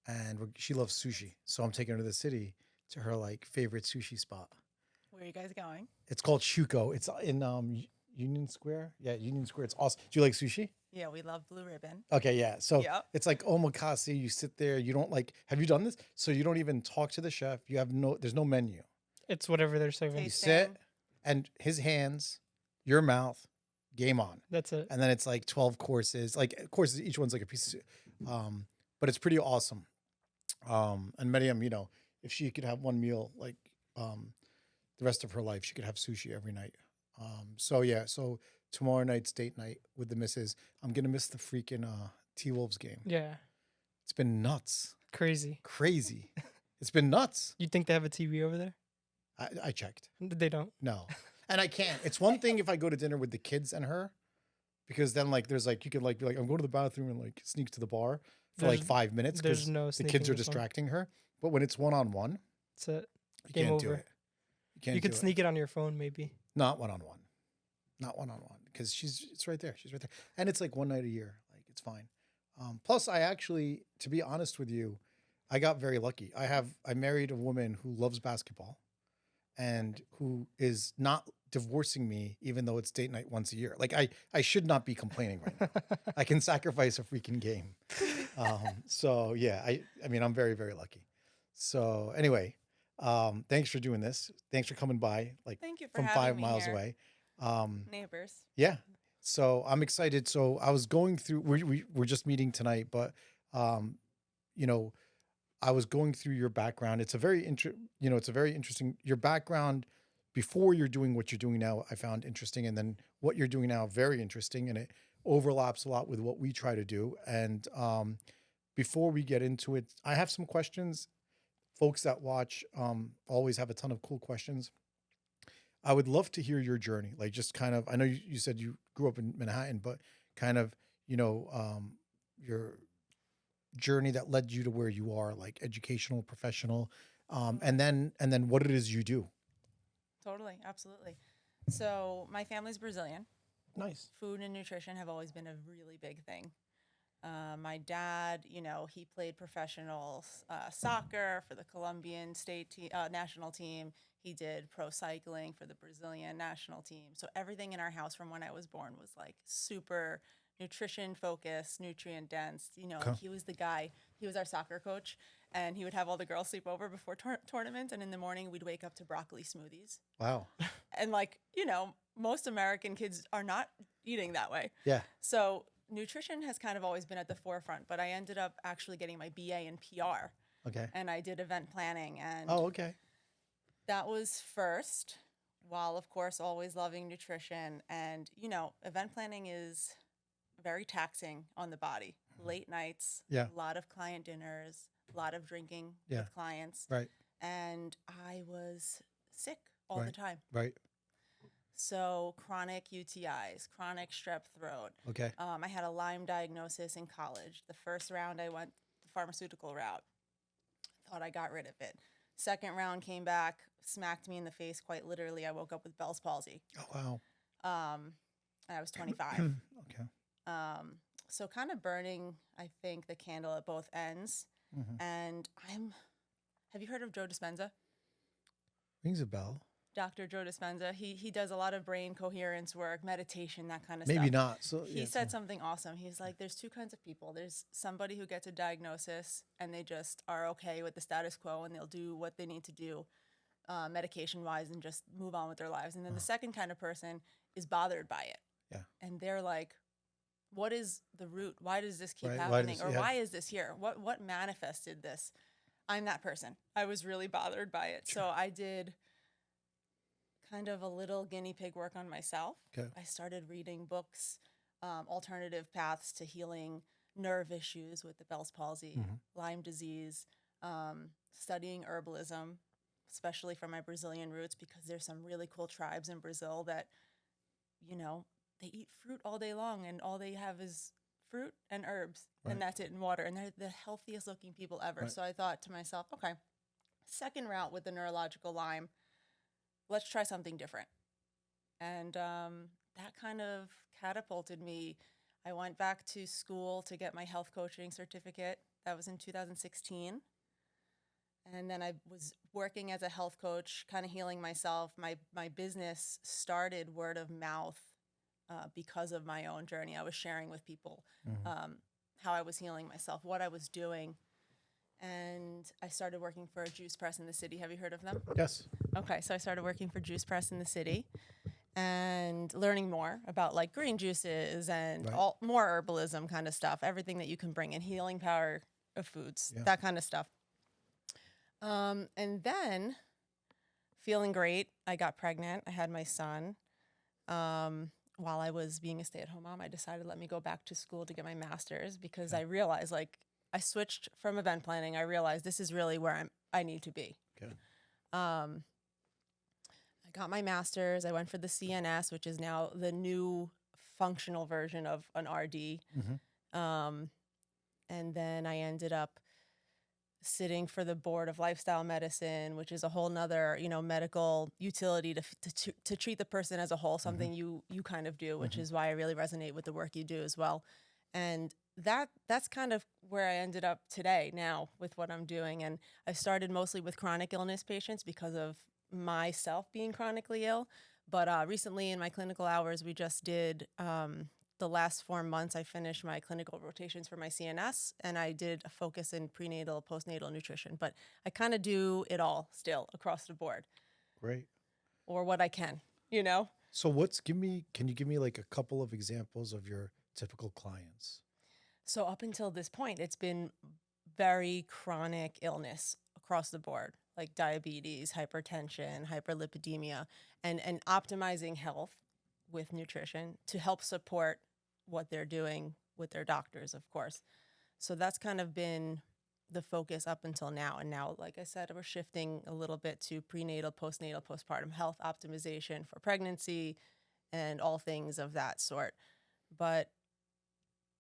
and she loves sushi. So I'm taking her to the city to her like favorite sushi spot. Where are you guys going? It's called Shuko. It's in Union Square. Yeah, Union Square. It's awesome. Do you like sushi? Yeah, we love Blue Ribbon. Okay, yeah. So Yep. it's like omakase. You sit there. You don't like. Have you done this? So you don't even talk to the chef. You have no. There's no menu. It's whatever they're serving. You Tasting. sit, and his hands, your mouth, game on. That's it. And then it's like 12 courses. Like courses, each one's like a piece. But it's pretty awesome. And Miriam, if she could have one meal, like the rest of her life, she could have sushi every night. So yeah, so tomorrow night's date night with the missus. I'm gonna miss the freaking T-Wolves game. Yeah. It's been nuts, Crazy. crazy. It's been nuts. You think they have a TV over there? I checked. They don't. No, and I can't. It's one thing if I go to dinner with the kids and her, because then like there's like you can like be like I'm going to the bathroom and like sneak to the bar for like 5 minutes There's because no the sneaking kids are the phone. distracting her. But when it's one-on-one, That's it. you Game can't do over. it. You can't. You could do sneak it on your phone, maybe. Not one-on-one. Not one-on-one because it's right there. She's right there, and it's like one night a year. Like it's fine. Plus, I actually, to be honest with you, I got very lucky. I married a woman who loves basketball, and who is not divorcing me, even though it's date night once a year. Like I should not be complaining right now. I can sacrifice a freaking game. So yeah, I mean, I'm very, very lucky. So anyway, thanks for doing this. Thanks for coming by, like Thank you for from having 5 me miles here. away. Neighbors. Yeah. So I'm excited. So I was going through, we're just meeting tonight, but, I was going through your background. It's a very it's a very interesting, your background before you're doing what you're doing now, I found interesting. And then what you're doing now, very interesting. And it overlaps a lot with what we try to do. And, before we get into it, I have some questions. Folks that watch, always have a ton of cool questions. I would love to hear your journey. Like just kind of, I know you said you grew up in Manhattan, but kind of, your journey that led you to where you are, like educational, professional, and then what it is you do. Totally. Absolutely. So my family's Brazilian. Nice. Food and nutrition have always been a really big thing. My dad, he played professional soccer for the Colombian national team. He did pro cycling for the Brazilian national team. So everything in our house from when I was born was like super nutrition focused, nutrient dense. Okay. He was the guy. He was our soccer coach, and he would have all the girls sleep over before tournaments. And in the morning, we'd wake up to broccoli smoothies. Wow. And most American kids are not eating that way. Yeah. So nutrition has kind of always been at the forefront, but I ended up actually getting my BA in PR, Okay. and I did event planning, and Oh, okay. that was first, while of course always loving nutrition. And event planning is very taxing on the body. Late nights, Yeah. a lot of client dinners, a lot of drinking Yeah. with clients, Right. and I was sick all the Right. time. Right. So chronic UTIs, chronic strep throat. Okay. I had a Lyme diagnosis in college. The first round, I went the pharmaceutical route. Thought I got rid of it. Second round came back, smacked me in the face quite literally. I woke up with Bell's palsy. Oh, wow. And I was 25. Okay. So kind of burning, I think, the candle at both ends. Mhm. And have you heard of Joe Dispenza? Rings a bell. Dr. Joe Dispenza. He does a lot of brain coherence work, meditation, that kind of Maybe stuff. not. So He yeah, said something awesome. He's like, there's two kinds of people. There's somebody who gets a diagnosis and they just are okay with the status quo and they'll do what they need to do medication-wise and just move on with their lives. And then the second kind of person is bothered by it. Yeah. And they're like, what is the root? Why does this keep Right, happening? yeah. Why is this here? What manifested this? I'm that person. I was really bothered by it. Sure. So I did kind of a little guinea pig work on myself. Okay. I started reading books, alternative paths to healing nerve issues with the Bell's palsy, Mhm. Lyme disease, studying herbalism, especially from my Brazilian roots, because there's some really cool tribes in Brazil that, they eat fruit all day long and all they have is fruit and herbs Right. and that's it, and water. And they're the healthiest looking people ever. Right. So I thought to myself, okay, second route with the neurological Lyme, let's try something different. And that kind of catapulted me. I went back to school to get my health coaching certificate. That was in 2016. And then I was working as a health coach, kind of healing myself. My business started word of mouth because of my own journey. I was sharing with people Mhm. how I was healing myself, what I was doing. And I started working for a juice press in the city. Have you heard of them? Yes. Okay, so I started working for juice press in the city and learning more about like green juices and Right. all more herbalism kind of stuff, everything that you can bring in, healing power of foods, Yeah. that kind of stuff. And then feeling great, I got pregnant. I had my son. While I was being a stay-at-home mom, I decided let me go back to school to get my master's because Okay. I realized like I switched from event planning. I realized this is really where I need to be. Okay. Um, I got my master's. I went for the CNS, which is now the new functional version of an RD. Hmm. And then I ended up sitting for the board of lifestyle medicine, which is a whole nother, medical utility to treat the person as a whole, something you kind of do, which Hmm. is why I really resonate with the work you do as well. And that's kind of where I ended up today now with what I'm doing. And I started mostly with chronic illness patients because of myself being chronically ill. But recently in my clinical hours, we just did the last 4 months, I finished my clinical rotations for my CNS, and I did a focus in prenatal, postnatal nutrition. But I kind of do it all still across the board, Great. or what I can. So can you give me like a couple of examples of your typical clients? So up until this point, it's been very chronic illness across the board, like diabetes, hypertension, hyperlipidemia, and optimizing health with nutrition to help support what they're doing with their doctors, of course. So that's kind of been the focus up until now. And now, like I said, we're shifting a little bit to prenatal, postnatal, postpartum health optimization for pregnancy and all things of that sort. But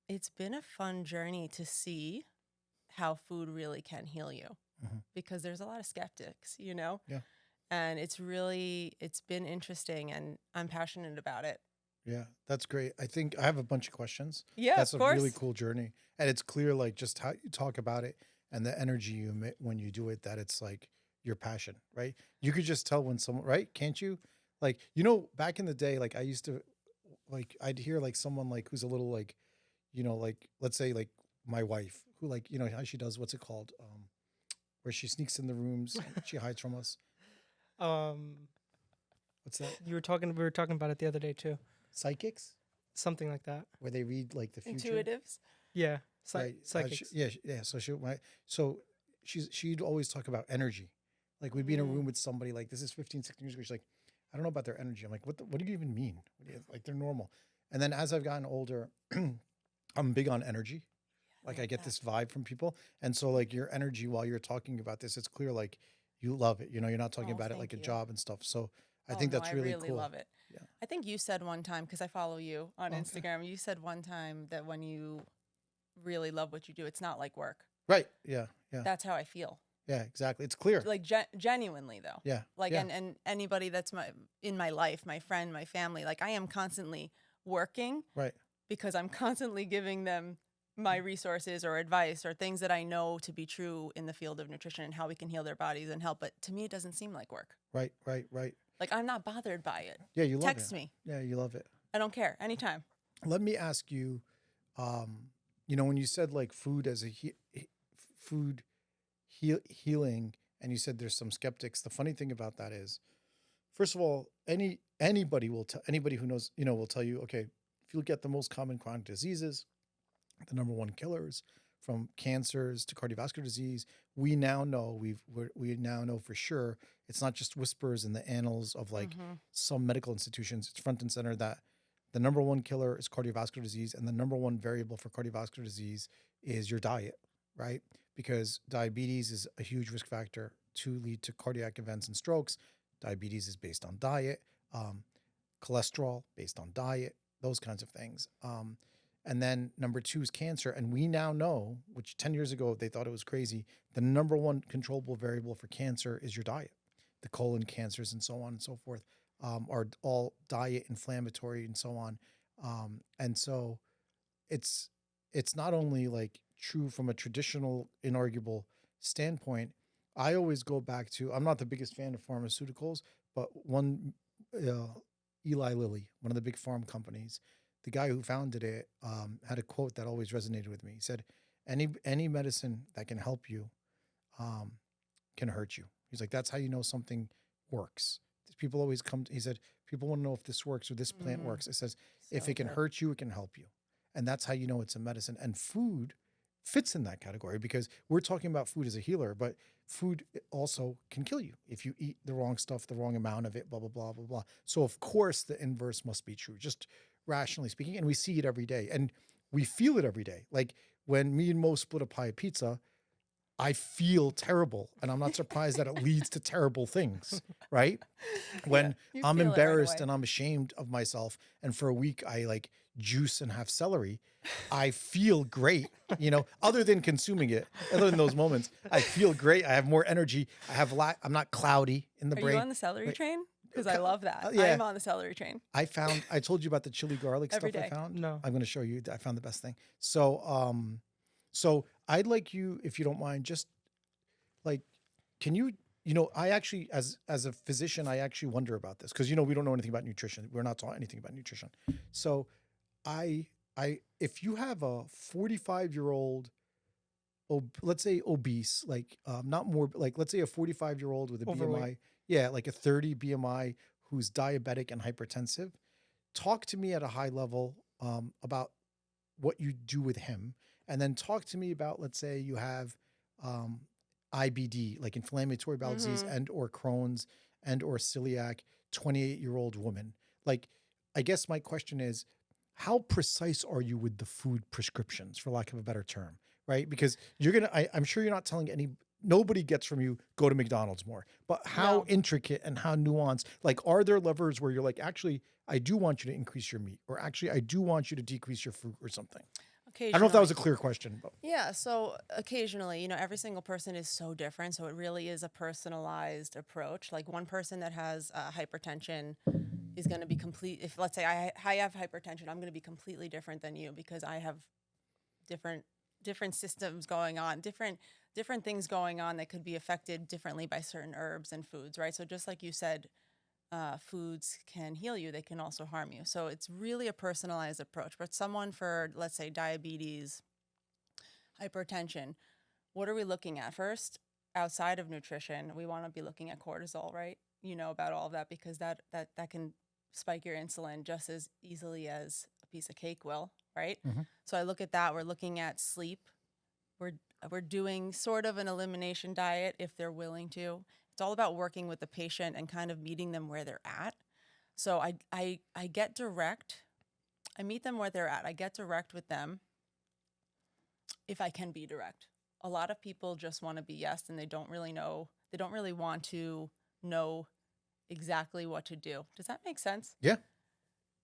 it's been a fun journey to see how food really can heal you Mhm. because there's a lot of skeptics. Yeah. And it's been interesting and I'm passionate about it. Yeah, that's great. I think I have a bunch of questions. Yeah, That's of a really course. cool journey. And it's clear, like, just how you talk about it and the energy you emit when you do it, that it's like your passion, right? You could just tell when someone, right? Can't you? Like, back in the day, like, I used to, like, I'd hear like someone like who's a little like, like, let's say like my wife, who, like, how she does, what's it called? Where she sneaks in the rooms and she hides from us. Um, What's that? we were talking about it the other day too. Psychics? Something like that. Where they read like the future? Intuitives. Yeah. Right. Psychics. Yeah. So she'd always talk about energy. Like we'd be in a room with somebody like this is 15, 16 years ago. She's like, I don't know about their energy. I'm like, what do you even mean? Like they're normal. And then as I've gotten older, I'm big on energy. Like I love get that. this vibe from people. And so like your energy while you're talking about this, it's clear like you love it. You're not talking Oh, about it thank like a you. job and stuff. So I Oh think no, that's I really really cool. love it. Yeah. I think you said one time, because I follow you on Okay. Instagram, you said one time that when you really love what you do, it's not like work. Right. Yeah. Yeah. That's how I feel. Yeah. Exactly. It's clear. Like genuinely though. Yeah. Like Yeah. and anybody that's in my life, my friend, my family, like I am constantly working Right. because I'm constantly giving them my resources or advice or things that I know to be true in the field of nutrition and how we can heal their bodies and help. But to me, it doesn't seem like work. Right. Right. Right. Like I'm not bothered by it. Yeah. You love Text it. me. Yeah. You love it. I don't care. Anytime. Let me ask you, when you said like food as a food healing, and you said there's some skeptics. The funny thing about that is, first of all, anybody who knows, will tell you, okay, if you look at the most common chronic diseases, the number one killers, from cancers to cardiovascular disease, we now know we now know for sure it's not just whispers in the annals of like some medical institutions. It's front and center that the number one killer is cardiovascular disease, and the number one variable for cardiovascular disease is your diet, right? Because diabetes is a huge risk factor to lead to cardiac events and strokes. Diabetes is based on diet, cholesterol based on diet, those kinds of things. And then number two is cancer. And we now know, which 10 years ago they thought it was crazy, the number one controllable variable for cancer is your diet. The colon cancers and so on and so forth are all diet inflammatory and so on. And so it's not only like true from a traditional inarguable standpoint. I always go back to, I'm not the biggest fan of pharmaceuticals, but one, uh, Eli Lilly, one of the big farm companies, the guy who founded it, had a quote that always resonated with me. He said, any medicine that can help you, um, can hurt you. He's like, that's how you know something works. People always come, he said, people want to know if this works or this plant Mm, works. It says, if so it can good. hurt you, it can help you. And that's how you know it's a medicine. And food fits in that category because we're talking about food as a healer, but food also can kill you if you eat the wrong stuff, the wrong amount of it, blah, blah, blah, blah, blah. So, of course, the inverse must be true, just rationally speaking. And we see it every day and we feel it every day. Like when me and Mo split a pie of pizza, I feel terrible. And I'm not surprised that it leads to terrible things, right? Yeah, When you I'm feel it right embarrassed away. and I'm ashamed of myself, and for a week I like juice and have celery, I feel great. Other than consuming it, other than those moments, I feel great. I have more energy. I'm not cloudy in the Are you brain. on the celery Right? train? Because I love that. Yeah. I'm on the celery train I told you about the chili garlic every stuff I day. found. No. I'm going to show you. I found the best thing. So I'd like you, if you don't mind, just like, can you, I actually, as a physician, I actually wonder about this because, we don't know anything about nutrition. We're not taught anything about nutrition. So I, if you have a 45-year-old, let's say obese, like, not more, like, let's say a 45-year-old with a Overweight. BMI, yeah, like a 30 BMI who's diabetic and hypertensive, talk to me at a high level, about what you do with him. And then talk to me about, let's say you have, um, IBD, like inflammatory bowel disease Mm-hmm. and or Crohn's and or celiac, 28-year-old woman. Like, I guess my question is, how precise are you with the food prescriptions, for lack of a better term, right? Because I'm sure you're not telling nobody gets from you, go to McDonald's more, but how No. intricate and how nuanced, like, are there levers where you're like, actually, I do want you to increase your meat, or actually, I do want you to decrease your fruit or something? I don't know if that was Occasionally. a clear question, but Yeah, so occasionally, every single person is so different. So it really is a personalized approach. Like one person that has hypertension is going to be if let's say I have hypertension, I'm going to be completely different than you because I have different different systems going on, different things going on that could be affected differently by certain herbs and foods, right? So just like you said, foods can heal you, they can also harm you. So it's really a personalized approach. But someone for, let's say, diabetes, hypertension, what are we looking at first? Outside of nutrition, we want to be looking at cortisol, right? You know about all of that because that can spike your insulin just as easily as a piece of cake will, right? Mhm. So I look at that. We're looking at sleep. We're we're doing sort of an elimination diet if they're willing to. It's all about working with the patient and kind of meeting them where they're at. So I get direct. I meet them where they're at. I get direct with them if I can be direct. A lot of people just want to be yes and they don't really know. They don't really want to know exactly what to do. Does that make sense? yeah,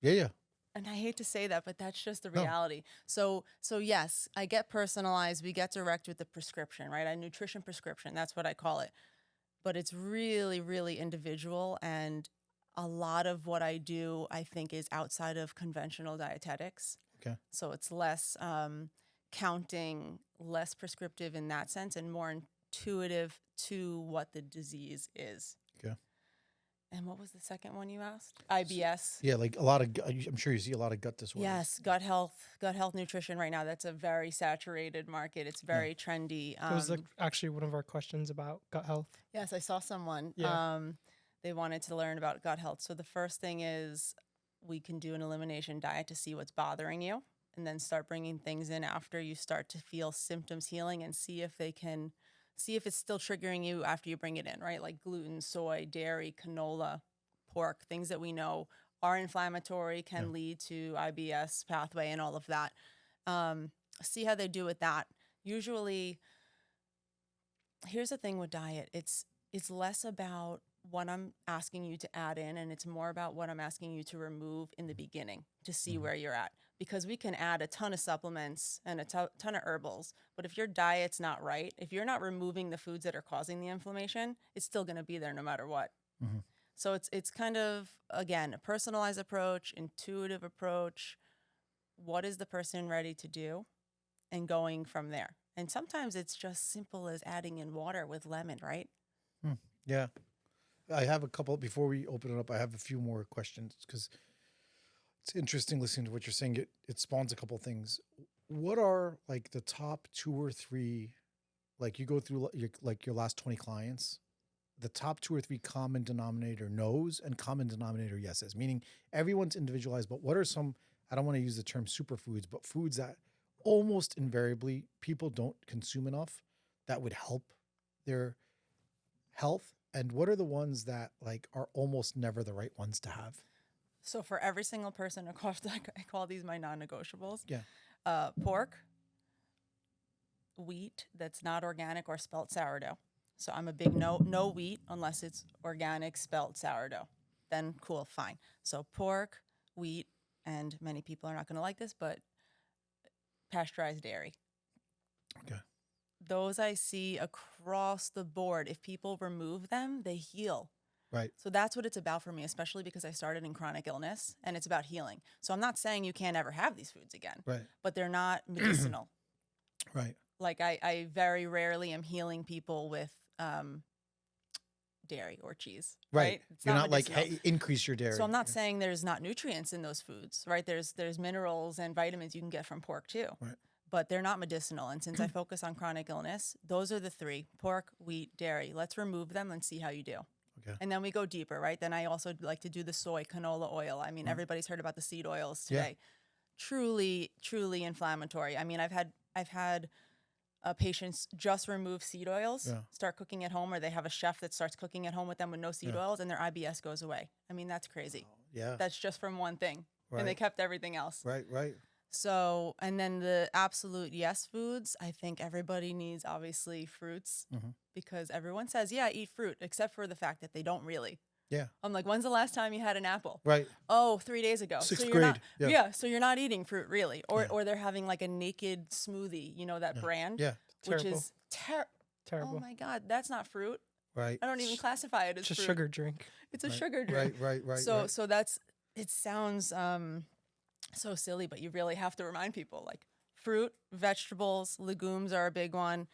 yeah. And I hate to say that, but that's just the No, reality. So yes, I get personalized. We get direct with the prescription, right? A nutrition prescription. That's what I call it. But it's really, really individual. And a lot of what I do, I think, is outside of conventional dietetics. okay, So it's less counting, less prescriptive in that sense, and more intuitive to what the disease is. okay. And what was the second one you asked? IBS. Yeah, like a lot of, I'm sure you see a lot of gut disorders. Yes, gut health nutrition right now. That's a very saturated market. It's Yeah. very trendy. It was actually one of our questions about gut health. Yes, I saw someone. Yeah. They wanted to learn about gut health. So the first thing is we can do an elimination diet to see what's bothering you, and then start bringing things in after you start to feel symptoms healing, and see if it's still triggering you after you bring it in, right? Like gluten, soy, dairy, canola, pork, things that we know are inflammatory, can Yeah. lead to IBS pathway and all of that. See how they do with that. Usually, here's the thing with diet. It's less about what I'm asking you to add in, and it's more about what I'm asking you to remove in the beginning to see Mhm. where you're at. Because we can add a ton of supplements and a ton of herbals, but if your diet's not right, if you're not removing the foods that are causing the inflammation, it's still going to be there no matter what. Mhm. So it's kind of, again, a personalized approach, intuitive approach, what is the person ready to do and going from there. And sometimes it's just simple as adding in water with lemon, right? Yeah. I have a couple, before we open it up, I have a few more questions because it's interesting listening to what you're saying. It spawns a couple things. What are like the top 2 or 3, like you go through your last 20 clients, the top 2 or 3 common denominator no's and common denominator yeses, meaning everyone's individualized, but what are some, I don't want to use the term superfoods, but foods that almost invariably people don't consume enough that would help their health? And what are the ones that like are almost never the right ones to have? So for every single person across, I call these my non-negotiables. Yeah. Pork, wheat that's not organic or spelt sourdough. So I'm a big no wheat unless it's organic spelt sourdough. Then cool, fine. So pork, wheat, and many people are not going to like this, but pasteurized dairy. Okay. Those I see across the board. If people remove them, they heal. Right. So that's what it's about for me, especially because I started in chronic illness and it's about healing. So I'm not saying you can't ever have these foods again, Right. but they're not medicinal. Right. Like I very rarely am healing people with dairy or cheese. Right. It's You're not like, medicinal. hey, increase your dairy. So I'm not saying there's not nutrients in those foods, right? There's minerals and vitamins you can get from pork too. Right. But they're not medicinal. And since I focus on chronic illness, those are the 3: pork, wheat, dairy. Let's remove them and see how you do. Okay. And then we go deeper, right? Then I also like to do the soy canola oil. I mean, everybody's heard about the seed oils Yeah. today. Truly, truly inflammatory. I mean, I've had patients just remove seed oils, Yeah. start cooking at home, or they have a chef that starts cooking at home with them with no seed Yeah. oils, and their IBS goes away. I mean, that's crazy. Yeah. That's just from one thing. And they Right. kept everything else. Right. Right. So, and then the absolute yes foods, I think everybody needs obviously fruits because everyone says, yeah, eat fruit, except for the fact that they don't really. Yeah. I'm like, when's the last time you had an apple? Right. Oh, 3 days ago. 6th so you're grade. Not, Yeah. So you're not eating fruit really. Or Yeah. or they're having like a naked smoothie, you know, that brand, Yeah. which Terrible. is Terrible. Oh my God, that's not fruit. Right. I don't even classify it as It's a fruit. sugar drink. It's a Right. sugar drink. Right. So right. so that's, it sounds so silly, but you really have to remind people like fruit, vegetables, legumes are a big one.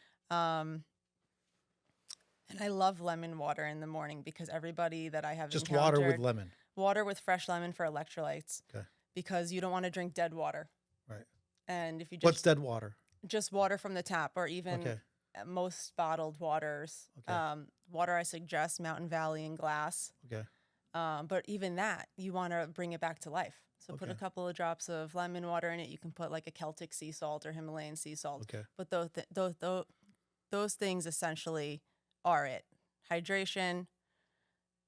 And I love lemon water in the morning because everybody that I have Just water with encountered- lemon. water with fresh lemon for electrolytes. Okay. Because you don't want to drink dead water. Right. And if you What's just dead water? just water from the tap or even Okay. most bottled waters, Okay. water I suggest Mountain Valley in glass. Okay. But even that, you want to bring it back to life. So put a Okay. couple of drops of lemon water in it. You can put like a Celtic sea salt or Himalayan sea salt. Okay. But those things essentially are it. Hydration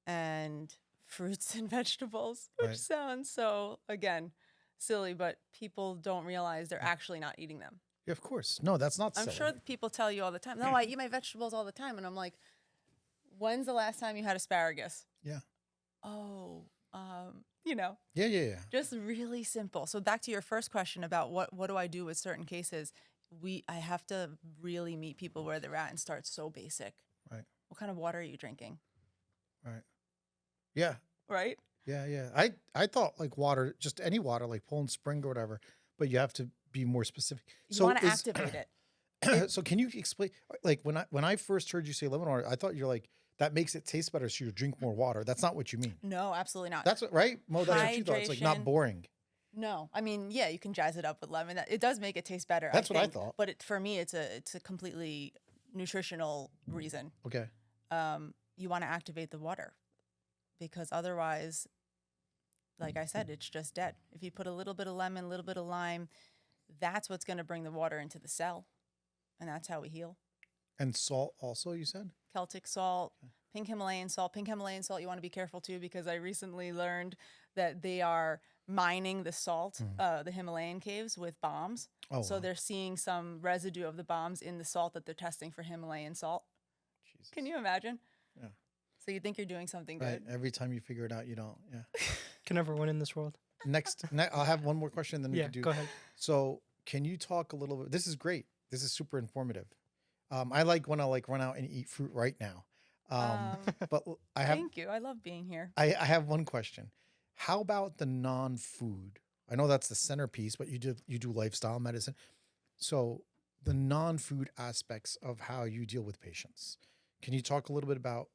and fruits and vegetables, which Right. sounds so, again, silly, but people don't realize they're actually not eating them. Yeah, of course. No, that's not I'm silly. sure that people tell you all the time, no, I eat my vegetables all the time. And I'm like, when's the last time you had asparagus? Yeah. Oh, Yeah. just really simple. So back to your first question about what do I do with certain cases? I have to really meet people where they're at and start so basic. Right. What kind of water are you drinking? Right. Yeah. Right? Yeah. I thought like water, just any water, like Poland Spring or whatever, but you have to be more specific. You want to activate it. So can you explain, like when I first heard you say lemon water, I thought you're like, that makes it taste better, so you drink more water. That's not what you mean. No, absolutely not. That's what, right? Mo, that's what you thought. It's like not Hydration. boring. No, I mean, yeah, you can jazz it up with lemon. It does make it taste better. That's what I think. thought. But for me, it's a completely nutritional reason. Okay. You want to activate the water because otherwise, like I said, it's just dead. If you put a little bit of lemon, a little bit of lime, that's what's going to bring the water into the cell, and that's how we heal. And salt also, you said? Celtic salt, pink Himalayan salt. Pink Himalayan salt, you want to be careful too because I recently learned that they are mining the salt, the Himalayan caves with bombs. Oh, So wow. they're seeing some residue of the bombs in the salt that they're testing for Himalayan salt. Jesus. Can you imagine? Yeah. So you think you're doing something Right. good. Every time you figure it out, you don't. Yeah. Can never win in this world. I'll have one more question, then we Yeah, can do. go ahead. So can you talk a little bit? This is great. This is super informative. I like when I like run out and eat fruit right now. But I have Thank you. I love being here. I have one question. How about the non-food I know that's the centerpiece, but you do lifestyle medicine. So the non-food aspects of how you deal with patients. Can you talk a little bit about,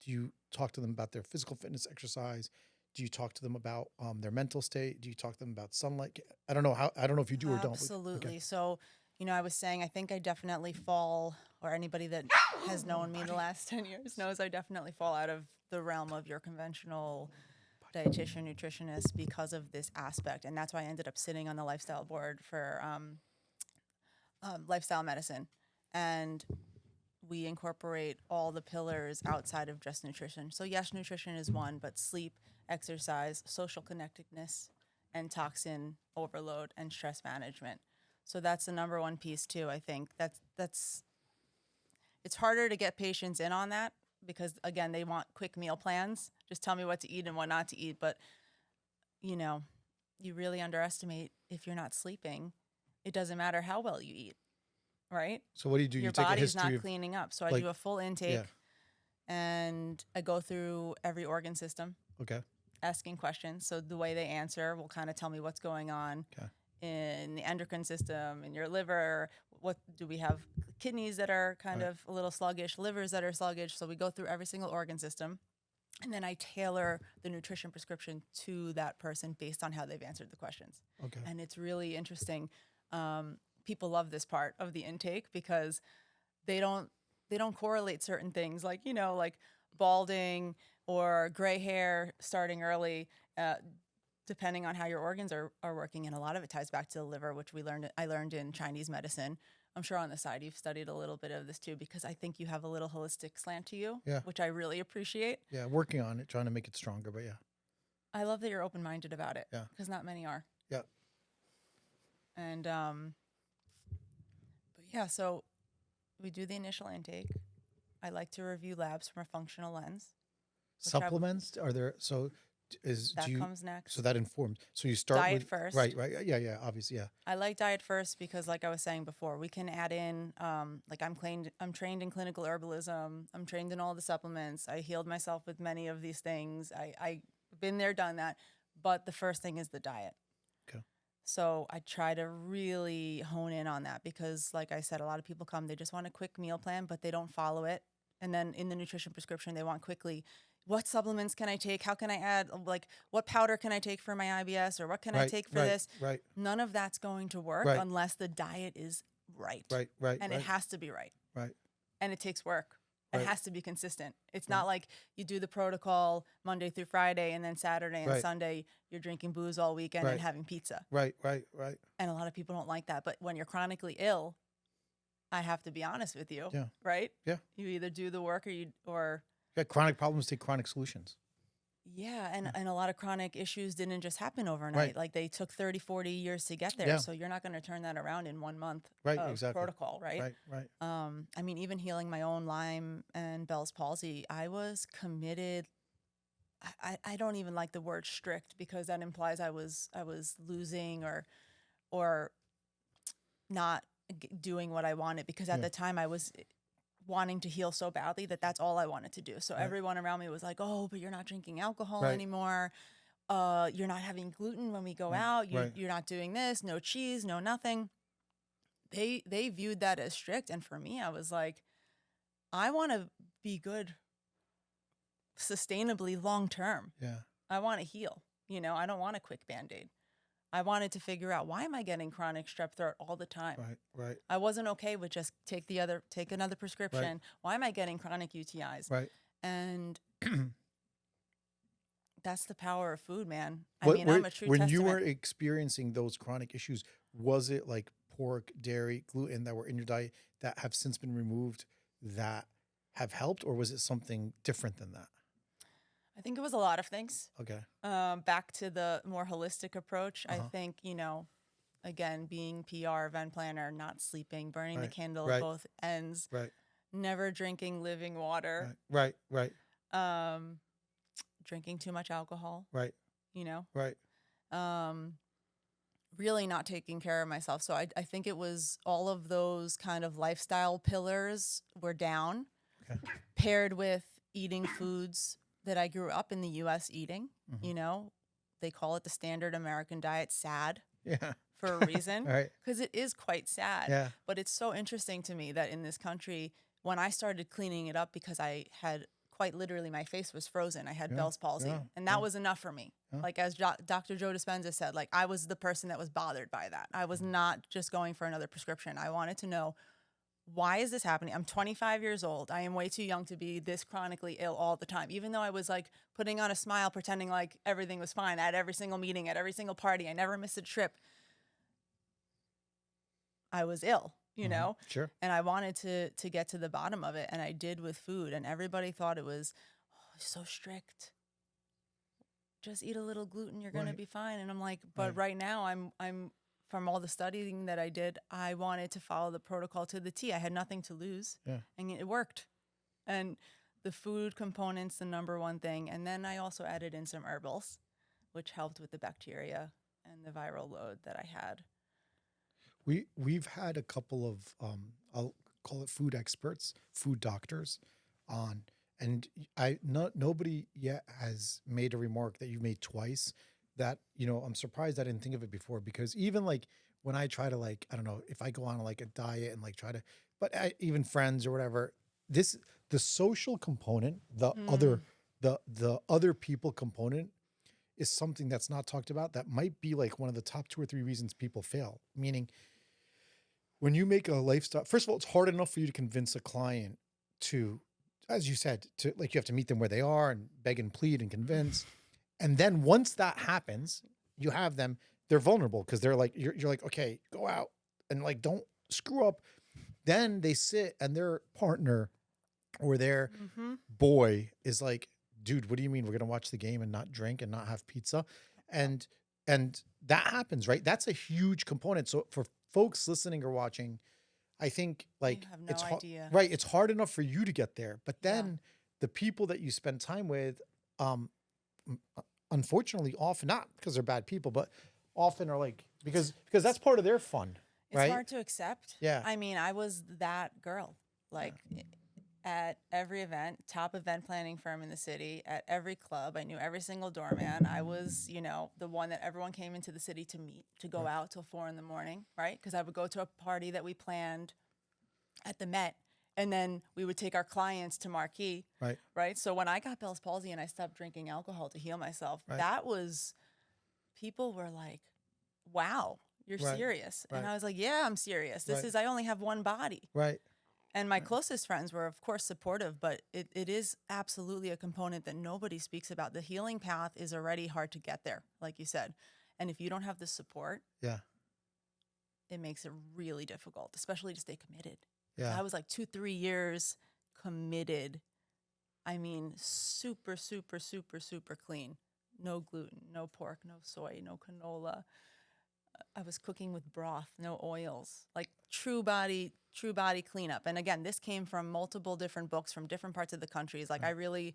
do you talk to them about their physical fitness exercise? Do you talk to them about their mental state? Do you talk to them about sunlight? I don't know if you do or don't. Absolutely. Okay. So, I was saying, I think I definitely fall, or anybody that has known me the last 10 years knows I definitely fall out of the realm of your conventional dietitian, nutritionist because of this aspect. And that's why I ended up sitting on the lifestyle board for lifestyle medicine. And we incorporate all the pillars outside of just nutrition. So yes, nutrition is one, but sleep, exercise, social connectedness, and toxin overload and stress management. So that's the number one piece too. I think that's it's harder to get patients in on that because again, they want quick meal plans. Just tell me what to eat and what not to eat. But you really underestimate if you're not sleeping. It doesn't matter how well you eat, right? So what do you do? Your You take a body's not history of, cleaning up. So I like, do a full intake yeah. and I go through every organ system Okay. asking questions. So the way they answer will kind of tell me what's going on Okay. in the endocrine system, in your liver. What do we have? Kidneys that are kind Right. of a little sluggish, livers that are sluggish. So we go through every single organ system. And then I tailor the nutrition prescription to that person based on how they've answered the questions. Okay. And it's really interesting. People love this part of the intake because they don't correlate certain things like like balding or gray hair starting early, depending on how your organs are working. And a lot of it ties back to the liver, which I learned in Chinese medicine. I'm sure on the side you've studied a little bit of this too, because I think you have a little holistic slant to you, Yeah. which I really appreciate. Yeah. Working on it, trying to make it stronger, but yeah. I love that you're open-minded about it. Yeah. Because not many are. Yeah. And but yeah, so we do the initial intake. I like to review labs from a functional lens. Which Supplements are there? So That comes next. so that informs. So you start Diet with first. Right. Yeah. Obviously. Yeah. I like diet first because, like I was saying before, we can add in, like I'm trained in clinical herbalism. I'm trained in all the supplements. I healed myself with many of these things. I've been there, done that. But the first thing is the diet. Okay. So I try to really hone in on that because, like I said, a lot of people come, they just want a quick meal plan, but they don't follow it. And then in the nutrition prescription, they want quickly, what supplements can I take? How can I add, like, what powder can I take for my IBS or what can I take for this? Right. None of that's going to work Right. unless the diet is right. Right. And it has to be right. Right. And it takes work. It Right. has to be consistent. It's not like you do the protocol Monday through Friday and then Saturday and Right. Sunday you're drinking booze all weekend Right. and having pizza. Right. And a lot of people don't like that. But when you're chronically ill, I have to be honest with you. Yeah. Right? Yeah. You either do the work or Yeah. Chronic problems take chronic solutions. yeah, and a lot of chronic issues didn't just happen overnight. Right. Like they took 30, 40 years to get there. Yeah. So you're not going to turn that around in 1 month Right. of Exactly. protocol, right? Right. I mean, even healing my own Lyme and Bell's palsy, I was committed. I don't even like the word strict because that implies I was losing or not doing what I wanted because at Yeah. the time I was wanting to heal so badly that's all I wanted to do. So Right. everyone around me was like, "Oh, but you're not drinking alcohol Right. anymore. You're not having gluten when we go Right. out. Right. You're not doing this. No cheese, no nothing." They viewed that as strict, and for me, I was like, I want to be good sustainably long term. Yeah. I want to heal. I don't want a quick Band-Aid. I wanted to figure out, why am I getting chronic strep throat all the time? Right. I wasn't okay with just take another prescription. Why am I getting chronic UTIs? Right. And that's the power of food, man. When I'm a true you testament. were experiencing those chronic issues, was it like pork, dairy, gluten that were in your diet that have since been removed that have helped, or was it something different than that? I think it was a lot of things. Okay. Back to the more holistic approach, I Uh-huh. think, again, being PR, event planner, not sleeping, burning the Right, candle right. at both ends, Right. never drinking living water, Right. drinking too much alcohol, Right. Right. really not taking care of myself. So I think it was all of those kind of lifestyle pillars were down, Okay. paired with eating foods that I grew up in the U.S. eating, Mhm. they call it the standard American diet, sad Yeah. for a reason, Right. because it is quite sad. Yeah. But it's so interesting to me that in this country, when I started cleaning it up, because I had quite literally, my face was frozen. I had Yeah. Bell's palsy, Yeah. and that was enough for me. Yeah. Like as Dr. Joe Dispenza said, like I was the person that was bothered by that. I was not just going for another prescription. I wanted to know, why is this happening? I'm 25 years old. I am way too young to be this chronically ill all the time. Even though I was like putting on a smile, pretending like everything was fine at every single meeting, at every single party. I never missed a trip. I was ill, you know? Sure. And I wanted to get to the bottom of it, and I did with food. And everybody thought it was, oh, so strict. Just eat a little gluten, you're gonna Right. be fine. And I'm like, but right now I'm from all the studying that I did, I wanted to follow the protocol to the T. I had nothing to lose, and it worked. And the food component's the number one thing. And then I also added in some herbals, which helped with the bacteria and the viral load that I had. We've had a couple of I'll call it food experts, food doctors on, and nobody yet has made a remark that you've made twice that, I'm surprised I didn't think of it before, because even like when I try to, like, I don't know, if I go on like a diet and like try to, but even friends or whatever, the social component, the other people component is something that's not talked about, that might be like one of the top 2 or 3 reasons people fail. Meaning, when you make a lifestyle, first of all, it's hard enough for you to convince a client to, as you said, to, like, you have to meet them where they are and beg and plead and convince. And then once that happens, you have them, they're vulnerable because they're like, you're like, okay, go out and like, don't screw up. Then they sit and their partner or their boy is like, dude, what do you mean we're going to watch the game and not drink and not have pizza? And that happens, right? That's a huge component. So for folks listening or watching, I think like You have no it's idea. right. It's hard enough for you to get there, but then the people that you spend time with, unfortunately, often not because they're bad people, but often are like, because that's part of their fun, It's right? hard to accept. Yeah. I mean, I was that girl. Like at every event, top event planning firm in the city, at every club, I knew every single doorman. I was, the one that everyone came into the city to meet, to go out till 4 a.m, right? Because I would go to a party that we planned at the Met, and then we would take our clients to Marquee, right? So when I got Bell's palsy and I stopped drinking alcohol to heal myself, that was, people were like, wow, you're serious. And I was like, yeah, I'm serious. This is, I only have one body. Right. And my closest friends were, of course, supportive, but it is absolutely a component that nobody speaks about. The healing path is already hard to get there, like you said. And if you don't have the support, it makes it really difficult, especially to stay committed. Yeah. I was like 2-3 years committed. I mean, super, super, super, super clean. No gluten, no pork, no soy, no canola. I was cooking with broth, no oils, like true body cleanup. And again, this came from multiple different books from different parts of the country. It's like, I really,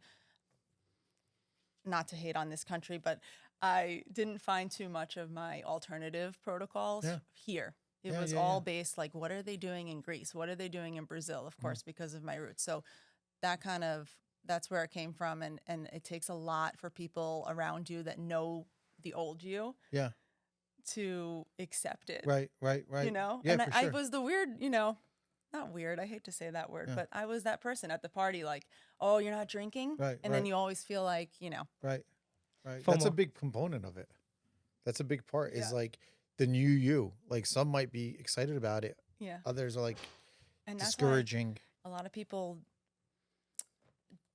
not to hate on this country, but I didn't find too much of my alternative protocols here. It was all based, like, what are they doing in Greece? What are they doing in Brazil? Of course, because of my roots. So that's where it came from. And it takes a lot for people around you that know the old you. Yeah. To accept it. Right. Yeah, and I was the weird, not weird, I hate to say that word, but I was that person at the party, like, oh, you're not drinking? Right. And then you always feel like, Right. FOMO. That's a big component of it. That's a big part is like the new you. Like some might be excited about it. Yeah. Others are like And that's discouraging. why a lot of people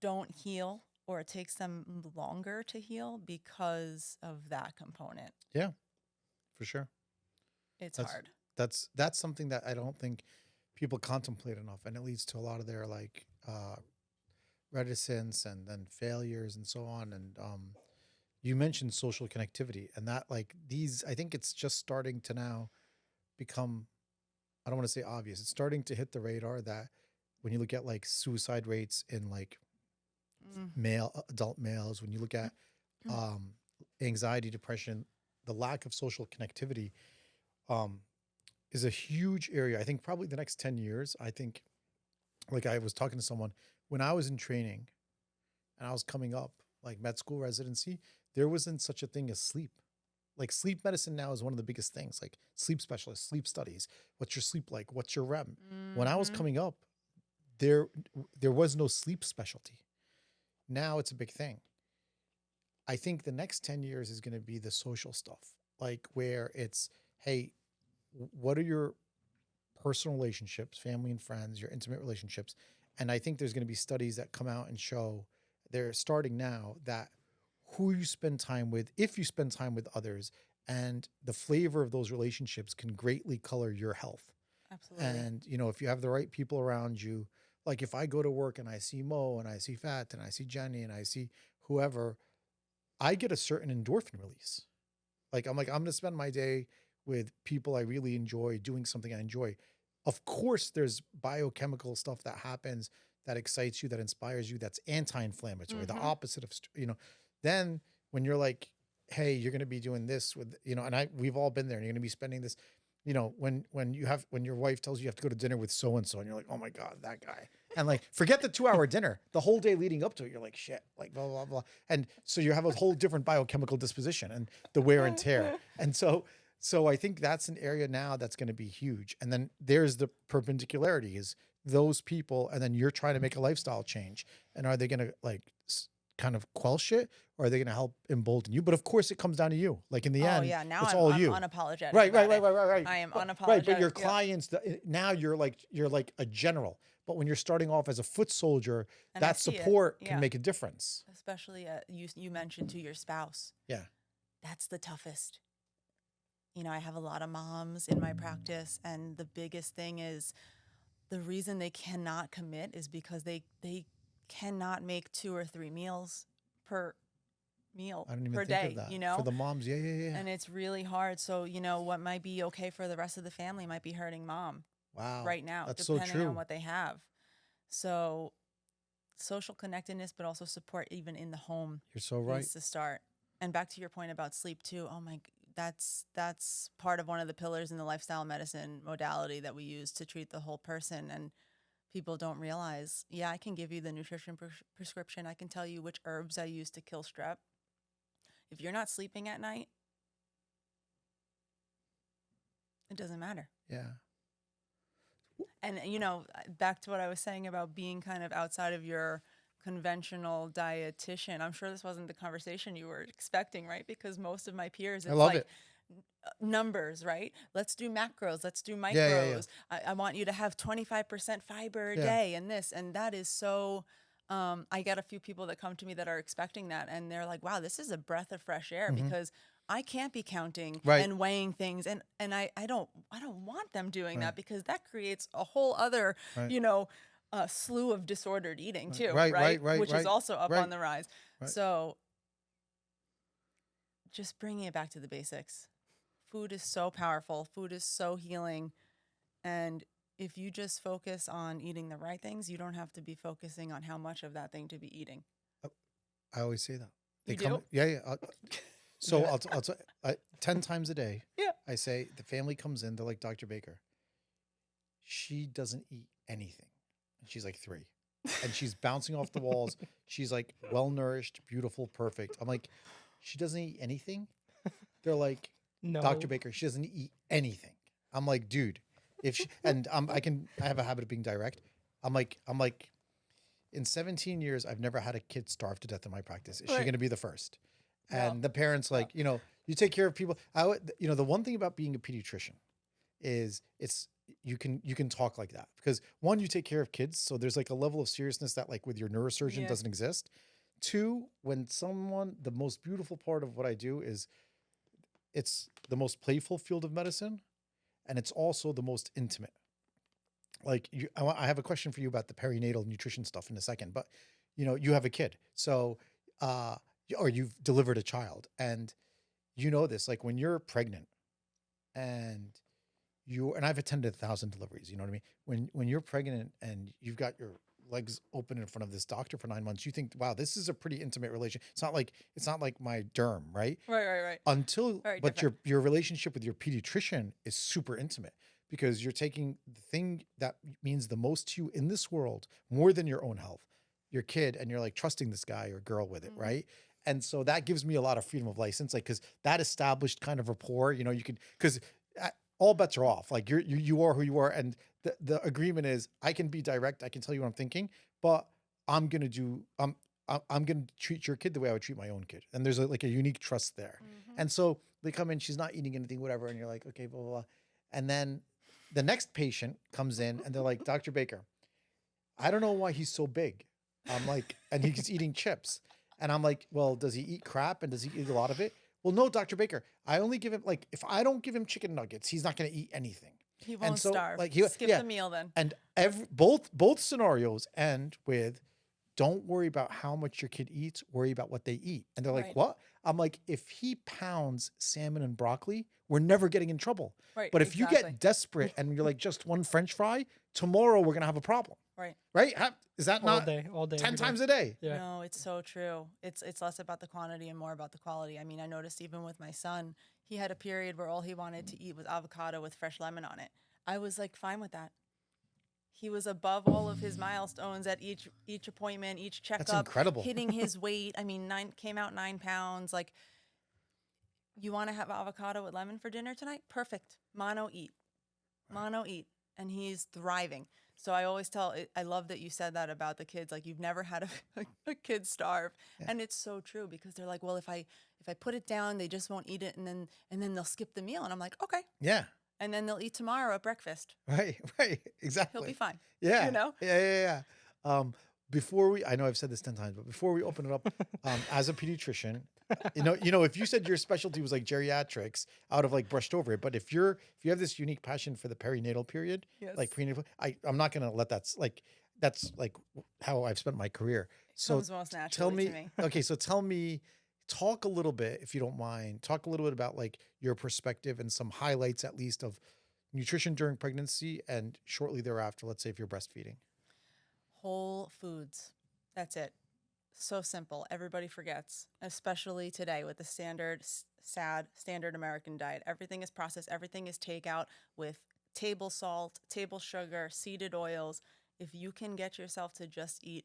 don't heal, or it takes them longer to heal because of that component. Yeah. For sure. It's hard. That's something that I don't think people contemplate enough, and it leads to a lot of their like reticence and then failures and so on. And you mentioned social connectivity, and that like these, I think it's just starting to now become, I don't want to say obvious, it's starting to hit the radar that when you look at like suicide rates in like adult males, when you look at anxiety, depression, the lack of social connectivity is a huge area. I think probably the next 10 years, I think, like I was talking to someone when I was in training and I was coming up like med school residency, there wasn't such a thing as sleep. Like sleep medicine now is one of the biggest things, like sleep specialists, sleep studies. What's your sleep like? What's your REM? When I was Mm-hmm. coming up, there there was no sleep specialty. Now it's a big thing. I think the next 10 years is going to be the social stuff, like where it's, hey, what are your personal relationships, family and friends, your intimate relationships? And I think there's going to be studies that come out and show, they're starting now, that who you spend time with, if you spend time with others, and the flavor of those relationships can greatly color your health. Absolutely. And, if you have the right people around you, like if I go to work and I see Mo and I see Fat and I see Jenny and I see whoever, I get a certain endorphin release. Like, I'm going to spend my day with people I really enjoy, doing something I enjoy. Of course, there's biochemical stuff that happens that excites you, that inspires you, that's anti-inflammatory, the Mm-hmm. opposite of, then when you're like, hey, you're going to be doing this with, we've all been there, and you're going to be spending this, when your wife tells you have to go to dinner with so-and-so, and you're like, oh my God, that guy. And like, forget the 2 hour dinner, the whole day leading up to it, you're like, shit, like blah, blah, blah. And so you have a whole different biochemical disposition and the wear and tear. And so I think that's an area now that's going to be huge. And then there's the perpendicularity is those people, and then you're trying to make a lifestyle change. And are they going to like kind of quell shit, or are they going to help embolden you? But of course it comes down to you. Like in the Oh end, yeah, now it's I'm all I'm you. unapologetic Right. about it. I am Right. But unapologetic. your Yep. clients, now you're like a general. But when you're starting off as a foot soldier, And I that see it. support can Yeah. make a difference. Especially you mentioned to your spouse. Yeah. That's the toughest. I have a lot of moms in my practice, and the biggest thing is the reason they cannot commit is because they cannot make 2 or 3 meals per meal I didn't even per think of day, that. For the moms, yeah. And it's really hard. So, what might be okay for the rest of the family might be hurting mom Wow. right now, That's so depending on true. what they have. So, social connectedness, but also support even in the home You're so right. needs to start. And back to your point about sleep too. Oh my, that's part of one of the pillars in the lifestyle medicine modality that we use to treat the whole person. And people don't realize, yeah, I can give you the nutrition prescription. I can tell you which herbs I use to kill strep. If you're not sleeping at night, it doesn't matter. Yeah. And, back to what I was saying about being kind of outside of your conventional dietitian, I'm sure this wasn't the conversation you were expecting, right? Because most of my peers, I it's love like it. numbers, right? Let's do macros, let's do micros. Yeah. I want you to have 25% fiber a Yeah. day and this. And that is so, I get a few people that come to me that are expecting that. And they're like, wow, this is a breath of fresh air because I can't be counting Right. and weighing things. And I don't want them doing Right. that, because that creates a whole other, Right. slew of disordered eating too, Right. Which is also up Right. on the rise. Right. So just bringing it back to the basics. Food is so powerful. Food is so healing. And if you just focus on eating the right things, you don't have to be focusing on how much of that thing to be eating. I always say that. You do? Yeah. So I'll 10 times a day. Yeah. I say the family comes in. They're like, Dr. Baker, she doesn't eat anything. And she's like 3. And she's bouncing off the walls. She's like well-nourished, beautiful, perfect. I'm like, she doesn't eat anything? They're like, No. Dr. Baker, she doesn't eat anything. I'm like, dude, if she, and I have a habit of being direct. I'm like, in 17 years, I've never had a kid starve to death in my practice. Is she Right. going to be the first? Well, And the parents like, you take care of people. The one thing about being a pediatrician is you can talk like that because one, you take care of kids. So there's like a level of seriousness that like with your neurosurgeon Yeah. doesn't exist. 2, the most beautiful part of what I do is it's the most playful field of medicine, and it's also the most intimate. Like I have a question for you about the perinatal nutrition stuff in a second, but you have a kid, so or you've delivered a child, and this, like when you're pregnant, and I've attended 1,000 deliveries. You know what I mean? When you're pregnant and you've got your legs open in front of this doctor for 9 months, you think, wow, this is a pretty intimate relation. It's not like my derm, right? Right. Very But different. your relationship with your pediatrician is super intimate because you're taking the thing that means the most to you in this world, more than your own health, your kid, and you're like trusting this guy or girl with it, Mhm. right? And so that gives me a lot of freedom of license, like, because that established kind of rapport, you know, you can, because all bets are off. Like you are who you are. And the agreement is I can be direct. I can tell you what I'm thinking, but I'm going to do, I'm going to treat your kid the way I would treat my own kid. And there's like a unique trust there. And so they come in, she's not eating anything, whatever. And you're like, okay, blah, blah, blah. And then the next patient comes in and they're like, Dr. Baker, I don't know why he's so big. I'm like, and he's eating chips. And I'm like, well, does he eat crap? And does he eat a lot of it? Well, no, Dr. Baker, I only give him, like, if I don't give him chicken nuggets, he's not going to eat anything. He won't And so, starve. like, Skip the meal then. And both scenarios end with, don't worry about how much your kid eats, worry about what they eat. And they're like, Right. what? I'm like, if he pounds salmon and broccoli, we're never getting in trouble. Right. But if you exactly. get desperate and you're like, just one French fry, tomorrow we're going to have a problem. Right. Right? Is that All not day, 10 every day. times a day? Yeah. No, it's so true. It's less about the quantity and more about the quality. I mean, I noticed even with my son, he had a period where all he wanted to eat was avocado with fresh lemon on it. I was like fine with that. He was above all of his milestones at each appointment, each checkup. That's incredible. Hitting his weight. I mean, came out 9 pounds. Like, you want to have avocado with lemon for dinner tonight? Perfect. Mono eat. And he's thriving. So I always I love that you said that about the kids. Like, you've never had a kid starve. Yeah. And it's so true, because they're like, well, if I put it down, they just won't eat it. And then they'll skip the meal. And I'm like, okay. Yeah. And then they'll eat tomorrow at breakfast. Right. Exactly. He'll be fine. Yeah. You know? Yeah. I know I've said this 10 times, but before we open it up, as a pediatrician, you know, if you said your specialty was like geriatrics, I would have like brushed over it. But if you have this unique passion for the perinatal period, Yes. like prenatal, I'm not going to let that's like how I've spent my career. So Comes most naturally to me. okay, so tell me, talk a little bit, if you don't mind, talk a little bit about like your perspective and some highlights at least of nutrition during pregnancy and shortly thereafter, let's say if you're breastfeeding. Whole foods. That's it. So simple. Everybody forgets, especially today with the standard American diet. Everything is processed. Everything is takeout with table salt, table sugar, seeded oils. If you can get yourself to just eat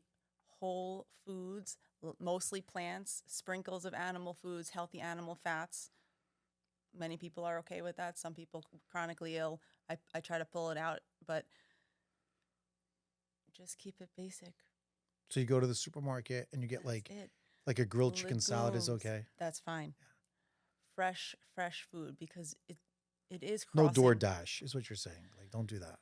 whole foods, mostly plants, sprinkles of animal foods, healthy animal fats. Many people are okay with that. Some people chronically ill. I try to pull it out, but just keep it basic. So you go to the supermarket and you get That's it. like a grilled chicken salad is Legumes. okay. That's fine. Fresh food, because it is No crossing DoorDash is what you're saying. Like, don't do that.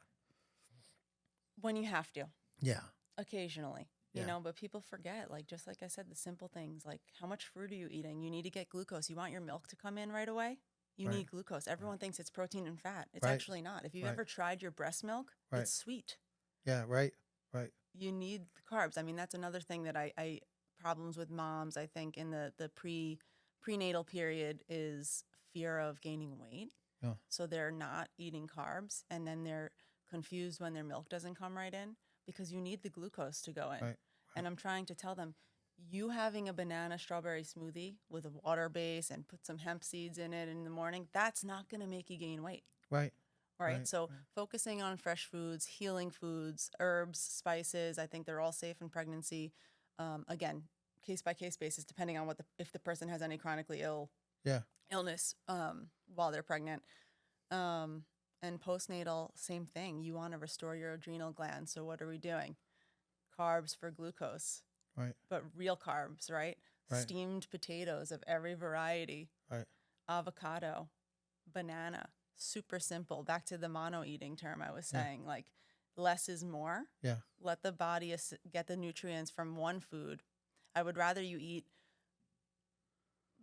when you have to, Yeah. occasionally, you Yeah. know, but people forget, like, just like I said, the simple things, like how much fruit are you eating? You need to get glucose. You want your milk to come in right away? You Right. need glucose. Everyone thinks it's protein and fat. It's Right. actually not. If you've Right. ever tried your breast milk, Right. it's sweet. Yeah. Right. You need the carbs. I mean, that's another thing that I problems with moms, I think, in the prenatal period is fear of gaining weight. Yeah. So they're not eating carbs, and then they're confused when their milk doesn't come right in, because you need the glucose to go in. Right. And I'm trying to tell them, you having a banana strawberry smoothie with a water base and put some hemp seeds in it in the morning, that's not going to make you gain weight. Right. Right. Right, So right. focusing on fresh foods, healing foods, herbs, spices, I think they're all safe in pregnancy. Again, case by case basis, depending on if the person has any chronically illness while they're pregnant. And postnatal, same thing. You want to restore your adrenal glands. So what are we doing? Carbs for glucose. Right. But real carbs, right? Right. Steamed potatoes of every variety. Right. Avocado, banana. Super simple. Back to the mono eating term I was Yeah. saying, like, less is more. Yeah. Let the body get the nutrients from one food. I would rather you eat,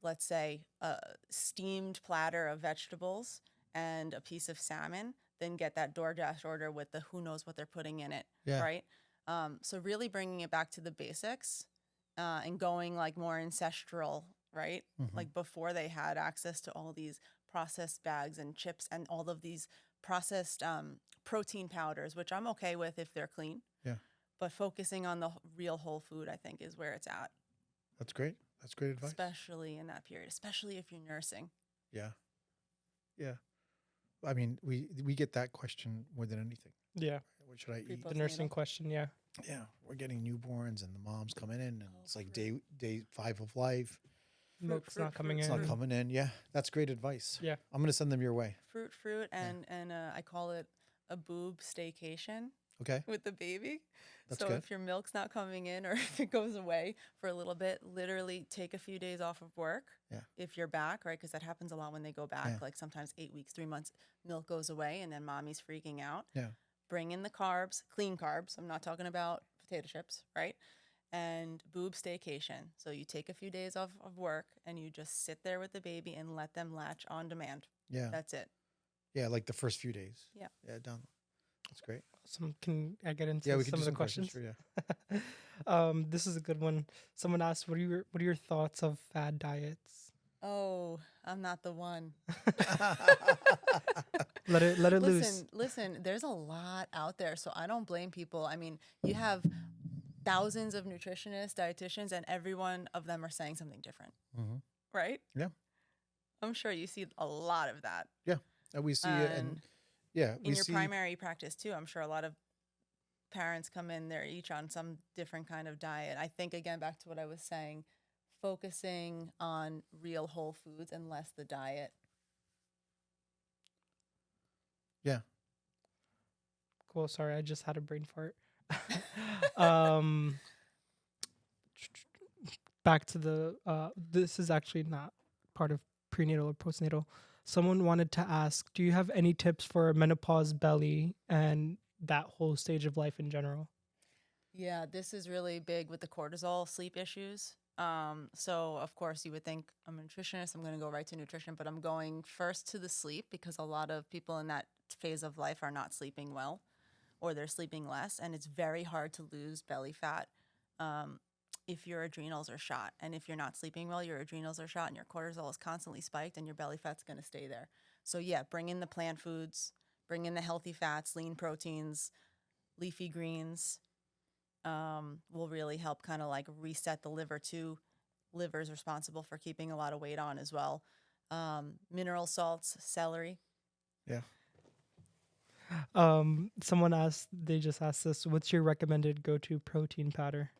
let's say, a steamed platter of vegetables and a piece of salmon than get that DoorDash order with the who knows what they're putting in it. Yeah. Right. So really bringing it back to the basics and going like more ancestral, right? Mhm. Like before they had access to all these processed bags and chips and all of these processed protein powders, which I'm okay with if they're clean. Yeah. But focusing on the real whole food, I think, is where it's at, That's great. That's great advice. especially in that period, especially if you're nursing. Yeah. Yeah. I mean, we get that question more than anything. Yeah. what should I eat? The nursing Pre-postnatal. question, yeah. Yeah, we're getting newborns and the mom's coming in and Oh, it's like fruit. day 5 of life. Milk's not coming It's in. not coming in. Yeah, that's great advice. Yeah. I'm gonna send them your way. Fruit, and I call it a boob staycation Okay, with the baby. that's So good. if your milk's not coming in or if it goes away for a little bit, literally take a few days off of work. Yeah. If you're back, right? Because that happens a lot when they go back. Yeah. Like sometimes 8 weeks, 3 months, milk goes away, and then mommy's freaking out. Yeah. Bring in the carbs, clean carbs. I'm not talking about potato chips, right? And boob staycation. So you take a few days off of work and you just sit there with the baby and let them latch on demand. Yeah, That's it. yeah, like the first few days. Yeah. Yeah, done. That's great. Can I get into Yeah, we can some do of the some questions questions? for you. This is a good one. Someone asked, what are your thoughts of fad diets? Oh, I'm not the one. Let it loose. Listen, there's a lot out there, so I don't blame people. I mean, you have thousands of nutritionists, dietitians, and every one of them are saying something different, hmm right? Yeah. I'm sure you see a lot of that. And we see it, and And yeah, we in your see. primary practice too, I'm sure a lot of parents come in, they're each on some different kind of diet. I think, again, back to what I was saying, focusing on real whole foods and less the diet. Yeah. Cool. Sorry, I just had a brain fart. um, back to the this is actually not part of prenatal or postnatal. Someone wanted to ask, do you have any tips for menopause belly and that whole stage of life in general? Yeah, this is really big with the cortisol sleep issues. So of course you would think I'm a nutritionist, I'm going to go right to nutrition, but I'm going first to the sleep because a lot of people in that phase of life are not sleeping well or they're sleeping less, and it's very hard to lose belly fat if your adrenals are shot. And if you're not sleeping well, your adrenals are shot and your cortisol is constantly spiked and your belly fat's going to stay there. So yeah, bring in the plant foods, bring in the healthy fats, lean proteins, leafy greens, will really help kind of like reset the liver too. Liver's responsible for keeping a lot of weight on as well. Mineral salts, celery. Yeah. Someone asked, they just asked this, what's your recommended go-to protein powder?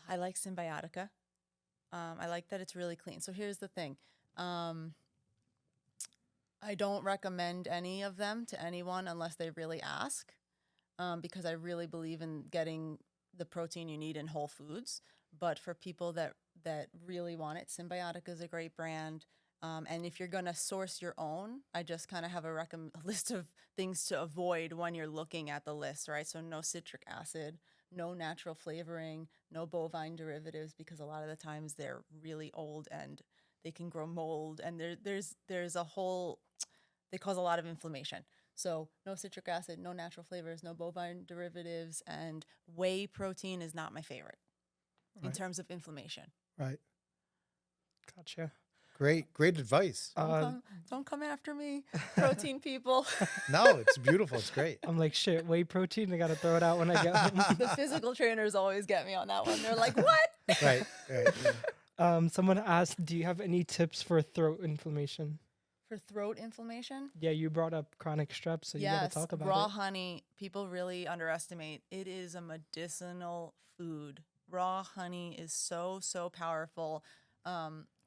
I like Symbiotica. I like that it's really clean. So here's the thing. I don't recommend any of them to anyone unless they really ask, because I really believe in getting the protein you need in whole foods. But for people that really want it, Symbiotica is a great brand. And if you're going to source your own, I just kind of have a list of things to avoid when you're looking at the list, right? So no citric acid, no natural flavoring, no bovine derivatives, because a lot of the times they're really old and they can grow mold. And there's a whole, they cause a lot of inflammation. So no citric acid, no natural flavors, no bovine derivatives, and whey protein is not my favorite in Right. terms of inflammation. Right. Gotcha. Great advice. Don't come after me, protein people. No, it's beautiful. It's great. I'm like, shit, whey protein, I gotta throw it out when I get home. The physical trainers always get me on that one. They're like, what? Right. Yeah. Someone asked, do you have any tips for throat inflammation? For throat inflammation? Yeah, you brought up chronic strep, so you gotta Yes, talk about raw it. honey, people really underestimate. It is a medicinal food. Raw honey is so powerful.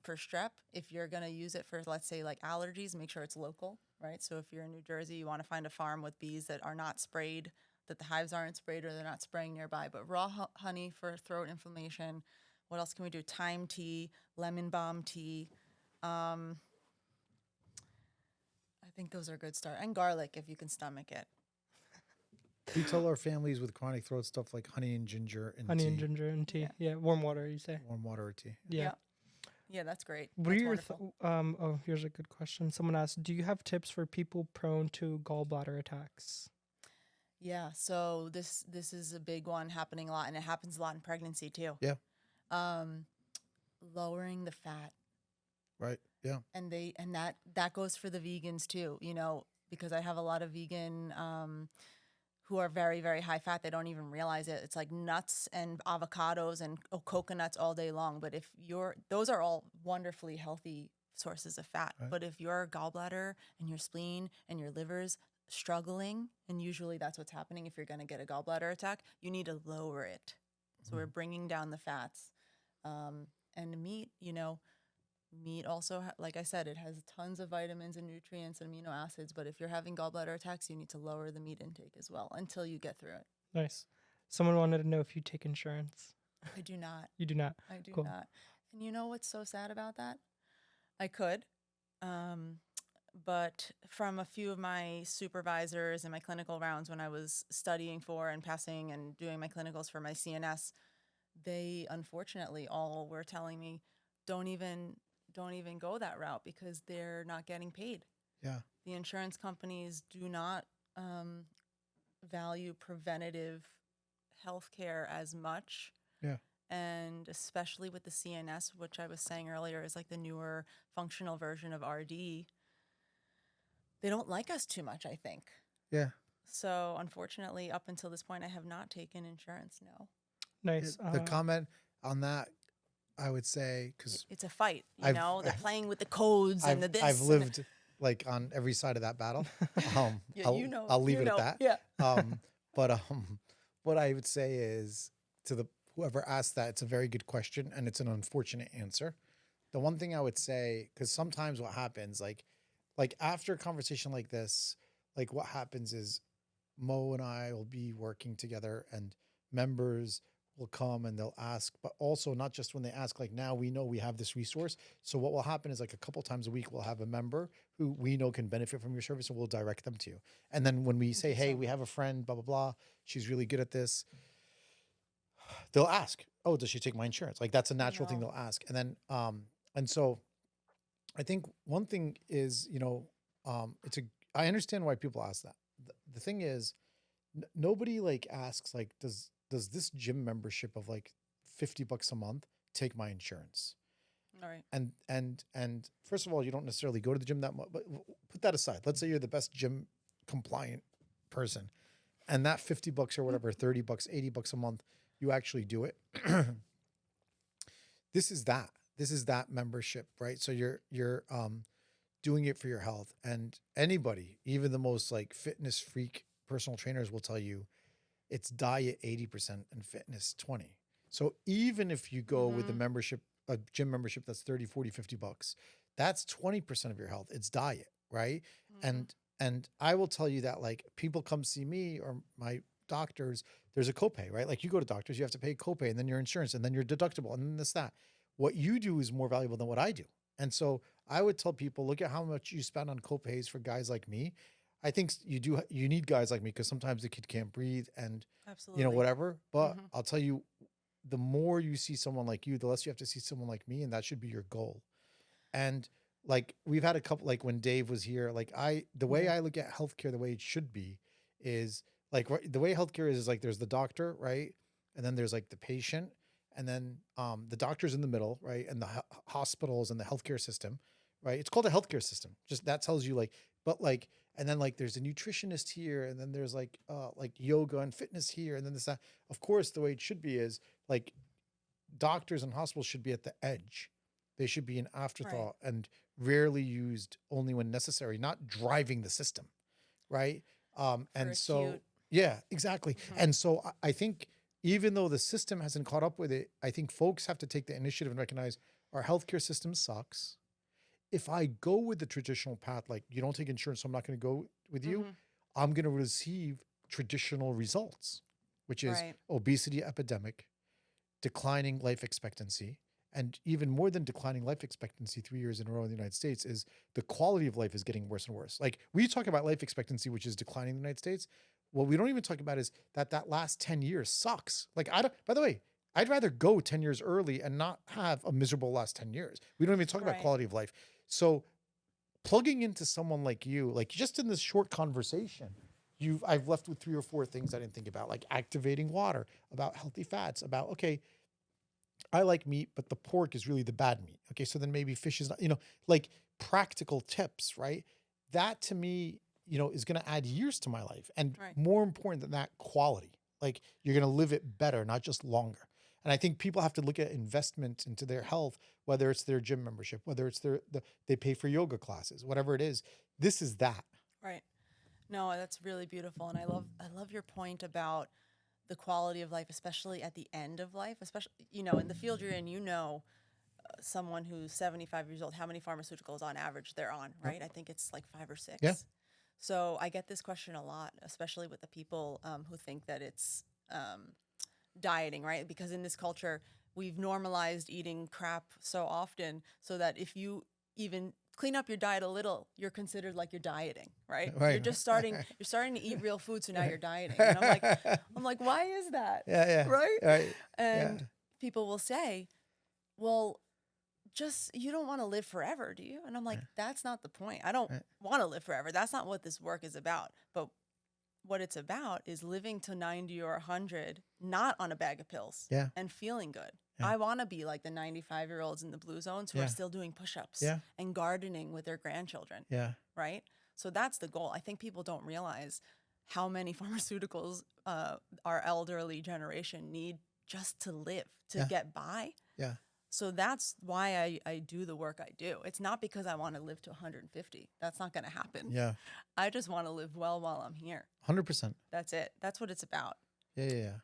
For strep, if you're going to use it for, let's say, like allergies, make sure it's local, right? So if you're in New Jersey, you want to find a farm with bees that are not sprayed, that the hives aren't sprayed or they're not spraying nearby. But raw honey for throat inflammation. What else can we do? Thyme tea, lemon balm tea. I think those are a good start. And garlic if you can stomach it. We tell our families with chronic throat stuff like honey and ginger and Honey tea, and ginger and tea. Yeah. Yeah, warm water, you say. warm water or tea. Yeah. Yeah, that's great. What are That's your wonderful. oh, here's a good question. Someone asked, do you have tips for people prone to gallbladder attacks? Yeah, so this is a big one happening a lot, and it happens a lot in pregnancy too. Yeah. Lowering the fat, Right. Yeah. and that goes for the vegans too. You know, because I have a lot of vegan who are very high fat. They don't even realize it. It's like nuts and avocados and coconuts all day long. But if those are all wonderfully healthy sources of fat. Right. But if your gallbladder and your spleen and your livers struggling, and usually that's what's happening if you're going to get a gallbladder attack, you need to lower it. So we're bringing down the fats. And meat, meat also, like I said, it has tons of vitamins and nutrients and amino acids. But if you're having gallbladder attacks, you need to lower the meat intake as well until you get through it. Nice. Someone wanted to know if you take insurance. I do not. You do not. I do Cool. not. And you know what's so sad about that? I could. But from a few of my supervisors in my clinical rounds when I was studying for and passing and doing my clinicals for my CNS, they unfortunately all were telling me, don't even go that route because they're not getting paid. Yeah. The insurance companies do not value preventative healthcare as much. Yeah. And especially with the CNS, which I was saying earlier is like the newer functional version of RD, they don't like us too much, I think. Yeah. So unfortunately, up until this point, I have not taken insurance, no. Nice. The comment on that, I would say, because It's a fight, I've- they're playing with the codes and the this. I've and lived like on every side of that battle. Yeah, I'll leave it at that. Yeah. But what I would say is to whoever asked that, it's a very good question and it's an unfortunate answer. The one thing I would say, because sometimes what happens, like after a conversation like this, like what happens is Mo and I will be working together and members will come and they'll ask, but also not just when they ask, like now we know we have this resource. So what will happen is like a couple times a week, we'll have a member who we know can benefit from your service and we'll direct them to you. And then when we say, hey, we have a friend, blah, blah, blah, she's really good at this, they'll ask, oh, does she take my insurance? Like that's a natural thing they'll ask. And then, and so I think one thing is, I understand why people ask that. The thing is, nobody like asks like, does this gym membership of like $50 a month take my insurance? All right. And first of all, you don't necessarily go to the gym that much, but put that aside. Let's say you're the best gym compliant person and that $50 or whatever, $30, $80 a month, you actually do it. This is that membership, right? So you're doing it for your health, and anybody, even the most like fitness freak personal trainers will tell you it's diet 80% and fitness 20. So even if you go with a gym membership that's 30, 40, $50, that's 20% of your health. It's diet, right? And I will tell you that like people come see me or my doctors, there's a copay, right? Like you go to doctors, you have to pay copay and then your insurance and then your deductible and then this, that. What you do is more valuable than what I do. And so I would tell people, look at how much you spend on copays for guys like me. I think you need guys like me because sometimes the kid can't breathe and, Absolutely. whatever. But I'll tell you, the more you see someone like you, the less you have to see someone like me. And that should be your goal. And like, we've had a couple, like when Dave was here, like the way I look at healthcare, the way it should be is like the way healthcare is like, there's the doctor, right? And then there's like the patient. And then the doctor's in the middle, right? And the hospitals and the healthcare system, right? It's called a healthcare system. Just that tells you like, but like, and then like there's a nutritionist here, and then there's like yoga and fitness here, and then this, that. Of course, the way it should be is like doctors and hospitals should be at the edge. They should be an afterthought and rarely used only when necessary, not driving the system, right? And so, acute. yeah, exactly. And so I think even though the system hasn't caught up with it, I think folks have to take the initiative and recognize our healthcare system sucks. If I go with the traditional path, like you don't take insurance, so I'm not going to go with you, I'm going to receive traditional results, which is obesity epidemic, declining life expectancy, and even more than declining life expectancy 3 years in a row in the United States is the quality of life is getting worse and worse. Like we talk about life expectancy, which is declining in the United States. What we don't even talk about is that last 10 years sucks. Like by the way, I'd rather go 10 years early and not have a miserable last 10 years. We don't even talk about quality of life. So plugging into someone like you, like just in this short conversation, I've left with 3 or 4 things I didn't think about, like activating water, about healthy fats, about, okay, I like meat, but the pork is really the bad meat. Okay. So then maybe fish is not, like practical tips, right? That to me, is going to add years to my life. And more important than that, quality. Like you're going to live it better, not just longer. And I think people have to look at investment into their health, whether it's their gym membership, whether it's they pay for yoga classes, whatever it is. This is that. Right. No, that's really beautiful, and I love your point about the quality of life, especially at the end of life, especially in the field you're in, someone who's 75 years old, how many pharmaceuticals on average they're on, Yep. right? I think it's like 5 or 6. Yeah. So I get this question a lot, especially with the people who think that it's dieting, right? Because in this culture, we've normalized eating crap so often, so that if you even clean up your diet a little, you're considered like you're dieting, right? Right. You're just starting to eat real food, so now you're dieting. And I'm like, why is that? Yeah. Right? Right. And Yeah. people will say, well, just you don't want to live forever, do you? And I'm like, that's not the point. I don't Right. want to live forever. That's not what this work is about. But what it's about is living to 90 or 100, not on a bag of pills, Yeah. and feeling good. Yeah. I want to be like the 95-year-olds in the blue zones who Yeah. are still doing push-ups Yeah. and gardening with their grandchildren, Yeah. right? So that's the goal. I think people don't realize how many pharmaceuticals our elderly generation need just to live, to Yeah. get by. Yeah. So that's why I do the work I do. It's not because I want to live to 150. That's not going to happen. Yeah. I just want to live well while I'm here. 100%. That's it. That's what it's about. Yeah.